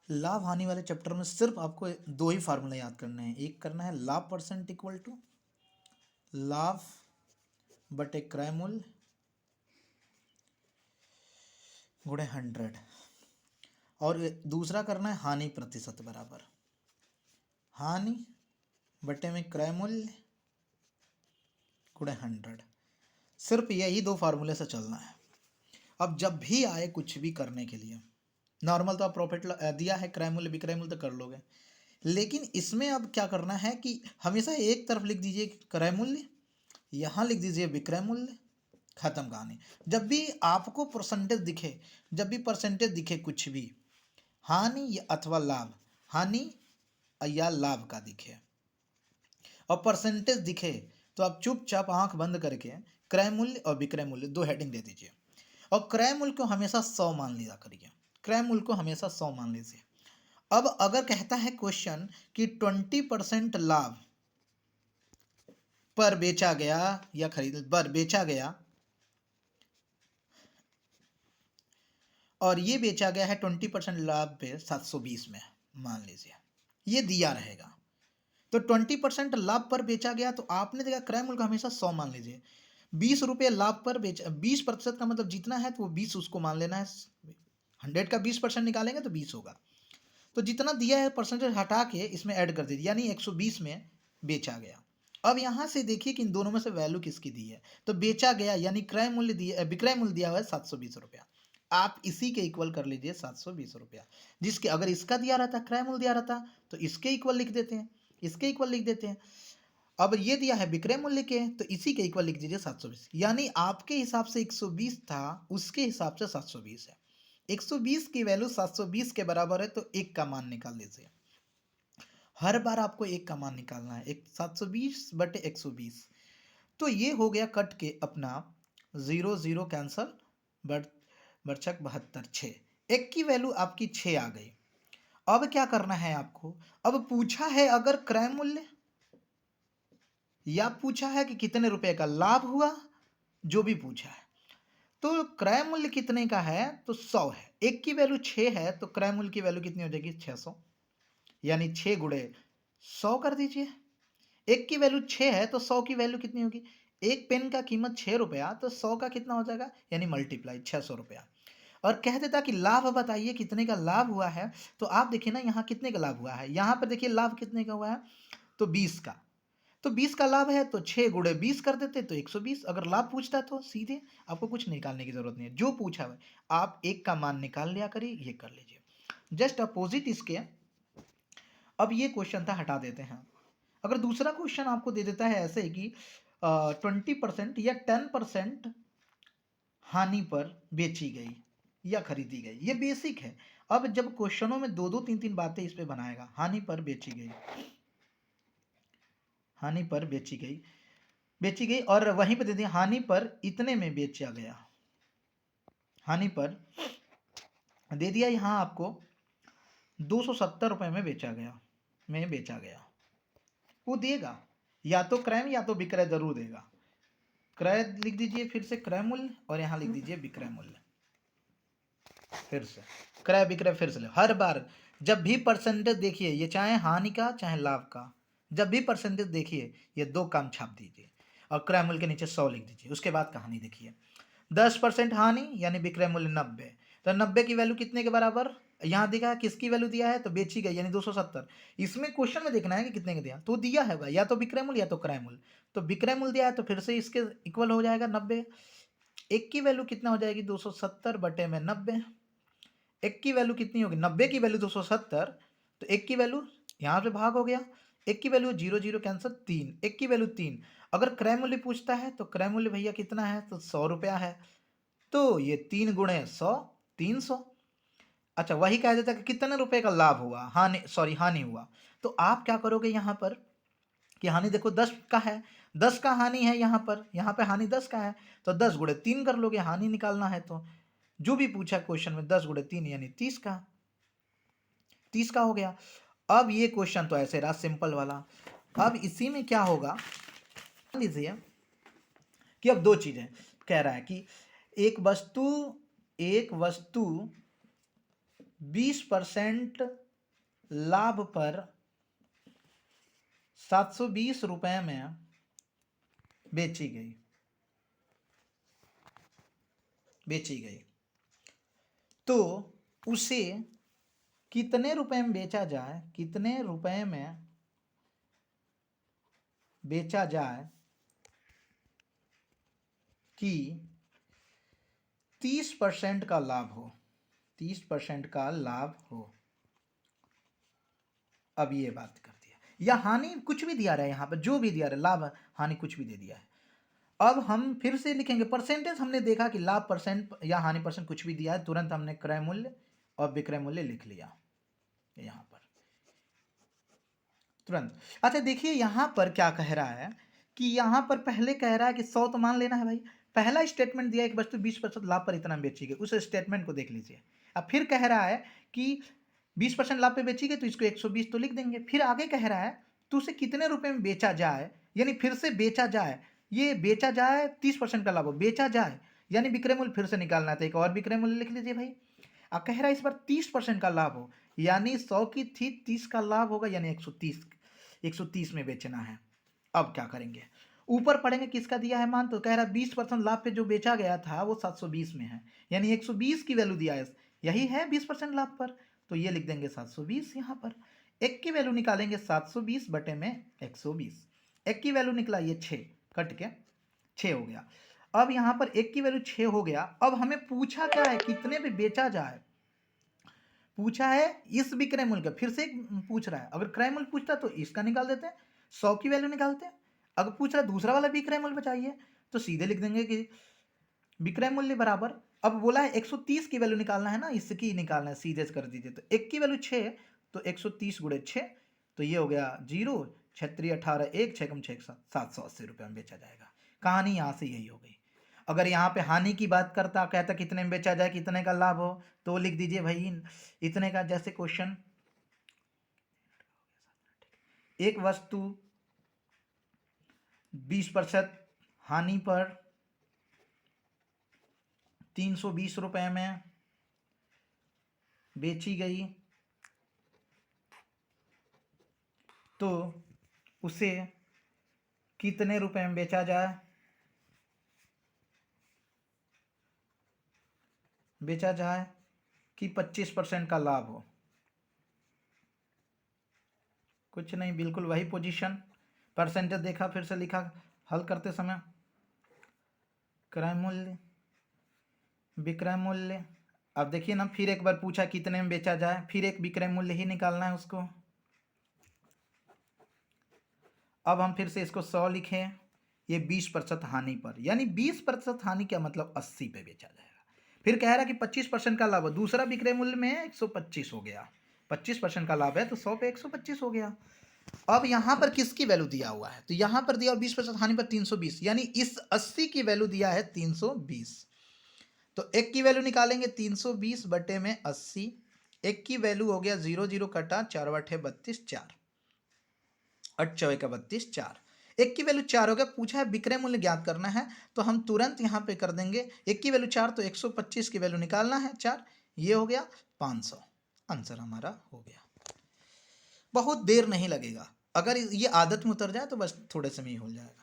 लाभ हानि वाले चैप्टर में सिर्फ आपको दो ही फार्मूला याद करने हैं। एक करना है लाभ परसेंट इक्वल टू लाभ बटे क्रय मूल्य गुणे 100, और दूसरा करना है हानि प्रतिशत बराबर हानि बटे में क्रय मूल्य गुणे 100। सिर्फ यही दो फार्मूले से चलना है। अब जब भी आए कुछ भी करने के लिए, नॉर्मल तो आप प्रॉफिट दिया है, क्रय मूल्य विक्रय मूल्य तो कर लोगे, लेकिन इसमें अब क्या करना है कि हमेशा एक तरफ लिख दीजिए क्रय मूल्य, यहाँ लिख दीजिए विक्रय मूल्य, खत्म कहानी। जब भी आपको परसेंटेज दिखे, जब भी परसेंटेज दिखे कुछ भी हानि अथवा लाभ, हानि या लाभ का दिखे और परसेंटेज दिखे, तो आप चुपचाप आंख बंद करके क्रय मूल्य और विक्रय मूल्य दो हेडिंग दे दीजिए। और क्रय मूल्य को हमेशा 100 मान लिया करिए, क्रय मूल्य को हमेशा 100 मान लीजिए। अब अगर कहता है क्वेश्चन कि 20% लाभ पर बेचा गया या खरीद पर बेचा गया, और ये बेचा गया है 20% लाभ पे 720 में, मान लीजिए ये दिया रहेगा, तो 20% लाभ पर बेचा गया, तो आपने देखा क्रय मूल्य का हमेशा 100 मान लीजिए। 20 रुपये लाभ पर बेचा, 20% का मतलब जितना है तो वो 20 उसको मान लेना है। 100 का 20% निकालेंगे तो 20 होगा, तो जितना दिया है परसेंटेज हटा के इसमें ऐड कर दीजिए, यानी 120 में बेचा गया। अब यहाँ से देखिए कि इन दोनों में से वैल्यू किसकी दी है, तो बेचा गया यानी क्रय मूल्य दिया, विक्रय मूल्य दिया हुआ है 720 रुपया, आप इसी के इक्वल कर लीजिए 720 रुपया, जिसके अगर इसका दिया रहता, क्रय मूल्य दिया रहता, तो इसके इक्वल लिख देते हैं, इसके इक्वल लिख देते हैं। अब ये दिया है विक्रय मूल्य के, तो इसी के इक्वल लिख दीजिए 720, यानी आपके हिसाब से 120 था, उसके हिसाब से 720 है। 120 की वैल्यू 720 के बराबर है, तो एक का मान निकाल लीजिए। हर बार आपको एक का मान निकालना है, एक 720 बटे 120, तो ये हो गया कट के अपना 0 0 कैंसल, बर्छक 72 6, एक की वैल्यू आपकी 6 आ गई। अब क्या करना है आपको, अब पूछा है अगर क्रय मूल्य, या पूछा है कि कितने रुपए का लाभ हुआ, जो भी पूछा है, तो क्रय मूल्य कितने का है, तो 100 है, एक की वैल्यू 6 है, तो क्रय मूल्य की वैल्यू कितनी हो जाएगी 600, यानी 6 गुणे 100 कर दीजिए। एक की वैल्यू 6 है तो 100 की वैल्यू कितनी होगी, एक पेन का कीमत 6 रुपया, तो 100 का कितना हो जाएगा, यानी मल्टीप्लाई 600 रुपया। और कह देता कि लाभ बताइए कितने का लाभ हुआ है, तो आप देखिए ना यहाँ कितने का लाभ हुआ है, यहाँ पर देखिए लाभ कितने का हुआ है, तो 20 का, तो 20 का लाभ है, तो 6 गुणे 20 कर देते तो 120। अगर लाभ पूछता है तो सीधे आपको कुछ निकालने की जरूरत नहीं है, जो पूछा है आप एक का मान निकाल लिया करिए, ये कर लीजिए। जस्ट अपोजिट इसके, अब ये क्वेश्चन था हटा देते हैं। अगर दूसरा क्वेश्चन आपको दे देता है ऐसे कि 20% या 10% हानि पर बेची गई या खरीदी गई, ये बेसिक है। अब जब क्वेश्चनों में दो दो तीन तीन बातें इस पे बनाएगा, हानि पर बेची गई, हानि पर बेची गई, बेची गई, और वहीं पे दे दिया हानि पर इतने में बेचा गया, हानि पर दे दिया यहाँ आपको 270 रुपए में बेचा गया, में बेचा गया, वो देगा या तो क्रय या तो विक्रय जरूर देगा। क्रय लिख दीजिए फिर से क्रय मूल्य, और यहाँ लिख दीजिए विक्रय मूल्य, फिर से क्रय विक्रय फिर से ले। हर बार जब भी परसेंटेज देखिए, ये चाहे हानि का चाहे लाभ का, जब भी परसेंटेज देखिए ये दो काम छाप दीजिए और क्रय मूल्य के नीचे 100 लिख दीजिए। उसके बाद कहानी देखिए, 10% हानि यानी विक्रय मूल्य 90, तो 90 की वैल्यू कितने के बराबर, यहाँ दिखा है किसकी वैल्यू दिया है, तो बेची गई यानी 270। इसमें क्वेश्चन में देखना है कि कितने का दिया, तो दिया है या तो विक्रय मूल्य या तो क्रय मूल्य, तो विक्रय मूल्य दिया है तो फिर से इसके इक्वल हो जाएगा 90। एक की वैल्यू कितना हो जाएगी 270 बटे में 90, एक की वैल्यू कितनी होगी, 90 की वैल्यू 270, तो एक की वैल्यू यहाँ पे भाग हो गया, एक की वैल्यू 0 0 कैंसर 3, एक की वैल्यू 3। अगर क्रय मूल्य पूछता है तो क्रय मूल्य भैया कितना है, तो 100 रुपया है, तो ये 3 गुणे 100 300। अच्छा वही कह देता कि कितने रुपए का लाभ हुआ, हानि सॉरी हानि हुआ, तो आप क्या करोगे यहाँ पर कि हानि देखो 10 का है, 10 का हानि है यहाँ पे हानि 10 का है, तो 10 गुणे 3 कर लोगे, हानि निकालना है तो जो भी पूछा क्वेश्चन में 10 गुणे 3 यानी 30 का, 30 का हो गया। अब ये क्वेश्चन तो ऐसे रहा सिंपल वाला। अब इसी में क्या होगा, मान लीजिए कि अब दो चीजें कह रहा है कि एक वस्तु 20% लाभ पर 720 रुपए में बेची गई तो उसे कितने रुपए में बेचा जाए, कितने रुपए में बेचा जाए कि 30% का लाभ हो, 30% का लाभ हो। अब ये बात कर दिया, या हानि कुछ भी दिया रहा है, यहाँ पर जो भी दिया रहा है, लाभ हानि कुछ भी दे दिया है। अब हम फिर से लिखेंगे परसेंटेज। हमने देखा कि लाभ परसेंट या हानि परसेंट कुछ भी दिया है, तुरंत हमने क्रय मूल्य और विक्रय मूल्य लिख लिया यहाँ पर तुरंत। अच्छा देखिए यहाँ पर क्या कह रहा है कि यहाँ पर पहले कह रहा है कि 100 तो मान लेना है भाई, पहला स्टेटमेंट दिया एक वस्तु 20% लाभ पर इतना बेची गई, उस स्टेटमेंट को देख लीजिए। अब फिर कह रहा है कि 20% लाभ पे बेची गई तो इसको 120 तो लिख देंगे। फिर आगे कह रहा है तो उसे कितने रुपए में बेचा जाए, यानी फिर से बेचा जाए, ये बेचा जाए 30% का लाभ हो, बेचा जाए यानी विक्रय मूल्य फिर से निकालना था, एक और विक्रय मूल्य लिख लीजिए भाई। अब कह रहा है इस बार 30% का लाभ हो, यानी 100 की थी 30 का लाभ होगा, यानी 130 में बेचना है। अब क्या करेंगे, ऊपर पढ़ेंगे किसका दिया है मान, तो कह रहा है 20% लाभ पे जो बेचा गया था वो 720 में है, यानी 120 की वैल्यू दिया है, यही है 20% लाभ पर, तो ये लिख देंगे 720 यहाँ पर। एक की वैल्यू निकालेंगे 720 बटे में 120, एक की वैल्यू निकला ये 6, कट के 6 हो गया। अब यहाँ पर एक की वैल्यू 6 हो गया। अब हमें पूछा क्या है, कितने पे बेचा जाए, पूछा है इस विक्रय मूल्य का, फिर से पूछ रहा है। अगर क्रय मूल्य पूछता तो इसका निकाल देते हैं, 100 की वैल्यू निकालते हैं। अगर पूछ रहा है दूसरा वाला विक्रय मूल्य बताइए तो सीधे लिख देंगे कि विक्रय मूल्य बराबर, अब बोला है 130 की वैल्यू निकालना है ना, इसकी निकालना है, सीधे से कर दीजिए। तो एक की वैल्यू 6 तो 130 गुणे 6, तो ये हो गया 0, 6 18 1 6 कम 6 780 रुपये में बेचा जाएगा। कहानी यहाँ से यही हो गई। अगर यहाँ पे हानि की बात करता, कहता कितने में बेचा जाए, कितने का लाभ हो, तो लिख दीजिए भाई इतने का। जैसे क्वेश्चन, एक वस्तु 20% हानि पर 320 रुपए में बेची गई तो उसे कितने रुपए में बेचा जाए, कि 25% का लाभ हो। कुछ नहीं, बिल्कुल वही पोजीशन, परसेंटेज देखा, फिर से लिखा हल करते समय, क्रय मूल्य विक्रय मूल्य। अब देखिए ना, फिर एक बार पूछा कितने में बेचा जाए, फिर एक विक्रय मूल्य ही निकालना है उसको। अब हम फिर से इसको 100 लिखें, ये 20% हानि पर, यानी 20% हानि क्या मतलब 80 पे बेचा जाएगा। फिर कह रहा है कि 25% का लाभ, दूसरा विक्रय मूल्य में 125 हो गया, 25% का लाभ है तो 100 पे 125 हो गया। अब यहाँ पर किसकी वैल्यू दिया हुआ है, तो यहाँ पर दिया 20% हानि पर 320, यानी इस 80 की वैल्यू दिया है 320। तो एक की वैल्यू निकालेंगे 320 बटे में 80, एक की वैल्यू हो गया 0 0 कटा 4 बटे 32 4, 8 चौके का 32 4, एक की वैल्यू 4 हो गया। पूछा है विक्रय मूल्य ज्ञात करना है, तो हम तुरंत यहाँ पे कर देंगे, एक की वैल्यू 4 तो 125 की वैल्यू निकालना है 4, ये हो गया 500, आंसर हमारा हो गया। बहुत देर नहीं लगेगा, अगर ये आदत में उतर जाए तो बस थोड़े समय ही हो जाएगा।